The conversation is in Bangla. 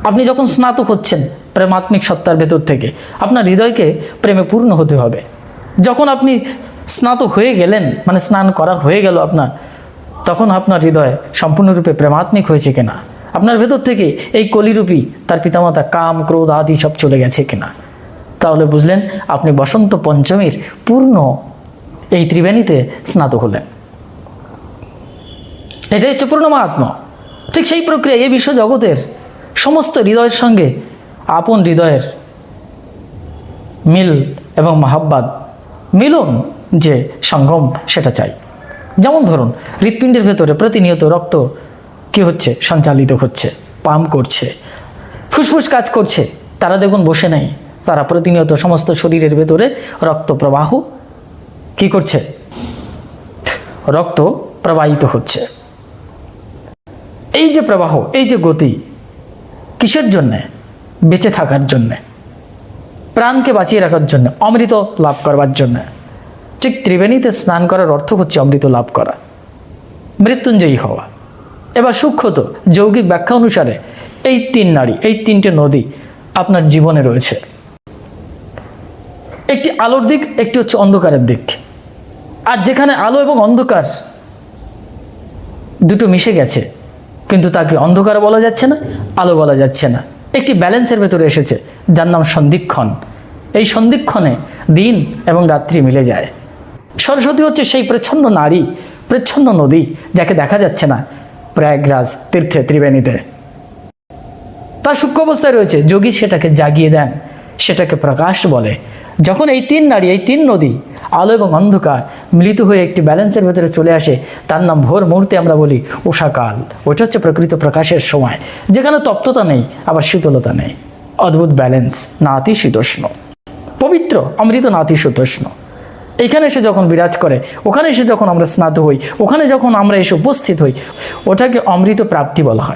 আপনি যখন স্নাতক হচ্ছেন প্রেমাত্মিক সত্তার ভেতর থেকে, আপনার হৃদয়কে প্রেমে পূর্ণ হতে হবে। যখন আপনি স্নাতক হয়ে গেলেন, মানে স্নান করা হয়ে গেল আপনার, তখন আপনার হৃদয় সম্পূর্ণরূপে প্রেমাত্মিক হয়েছে কিনা, আপনার ভেতর থেকে এই কলিরূপী তার পিতামাতা কাম ক্রোধ আদি সব চলে গেছে কিনা, তাহলে বুঝলেন আপনি বসন্ত পঞ্চমীর পূর্ণ এই ত্রিবেণীতে স্নাতক হলেন। এটাই হচ্ছে পূর্ণ মাহাত্ম্য। ঠিক সেই প্রক্রিয়া এই বিশ্ব জগতের সমস্ত হৃদয়ের সঙ্গে আপন হৃদয়ের মিল এবং মহাব্বাত মিলন, যে সঙ্গম, সেটা চাই। যেমন ধরুন, হৃৎপিণ্ডের ভেতরে প্রতিনিয়ত রক্ত কি হচ্ছে, সঞ্চালিত হচ্ছে, পাম্প করছে, ফুসফুস কাজ করছে। তারা দেখুন বসে নেই, তারা প্রতিনিয়ত সমস্ত শরীরের ভেতরে রক্ত প্রবাহ কি করছে, রক্ত প্রবাহিত হচ্ছে। এই যে প্রবাহ, এই যে গতি, কিসের জন্যে? বেঁচে থাকার জন্যে, প্রাণকে বাঁচিয়ে রাখার জন্য, অমৃত লাভ করবার জন্য। ঠিক ত্রিবেণীতে স্নান করার অর্থ হচ্ছে অমৃত লাভ করা, মৃত্যুঞ্জয়ী হওয়া। এবার সূক্ষ্মত যৌগিক ব্যাখ্যা অনুসারে এই তিন নারী, এই তিনটে নদী আপনার জীবনে রয়েছে। একটি আলোর দিক, একটি হচ্ছে অন্ধকারের দিক। আর যেখানে আলো এবং অন্ধকার দুটো মিশে গেছে, কিন্তু তাকে অন্ধকার বলা যাচ্ছে না, আলো বলা যাচ্ছে না, একটি ব্যালেন্সের ভেতরে এসেছে, যার নাম সন্ধিক্ষণ। এই সন্ধিক্ষণে দিন এবং রাত্রি মিলে যায়। সরস্বতী হচ্ছে সেই প্রচ্ছন্ন নারী, প্রচ্ছন্ন নদী, যাকে দেখা যাচ্ছে না প্রয়াগরাজ তীর্থে ত্রিবেণীতে। তার সূক্ষ্ম অবস্থায় রয়েছে, যোগী সেটাকে জাগিয়ে দেন, সেটাকে প্রকাশ বলে। যখন এই তিন নারী, এই তিন নদী, আলো এবং অন্ধকার মিলিত হয়ে একটি ব্যালেন্সের ভেতরে চলে আসে, তার নাম ভোর মুহূর্তে আমরা বলি উষাকাল। ওটা হচ্ছে প্রকৃত প্রকাশের সময়, যেখানে তপ্ততা নেই, আবার শীতলতা নেই। অদ্ভুত ব্যালেন্স, নাতি শীতোষ্ণ, পবিত্র অমৃত নাতি শীতোষ্ণ। এখানে এসে যখন বিরাজ করে, ওখানে এসে যখন আমরা স্নাত হই, ওখানে যখন আমরা এসে উপস্থিত হই, ওটাকে অমৃত প্রাপ্তি বলা হয়।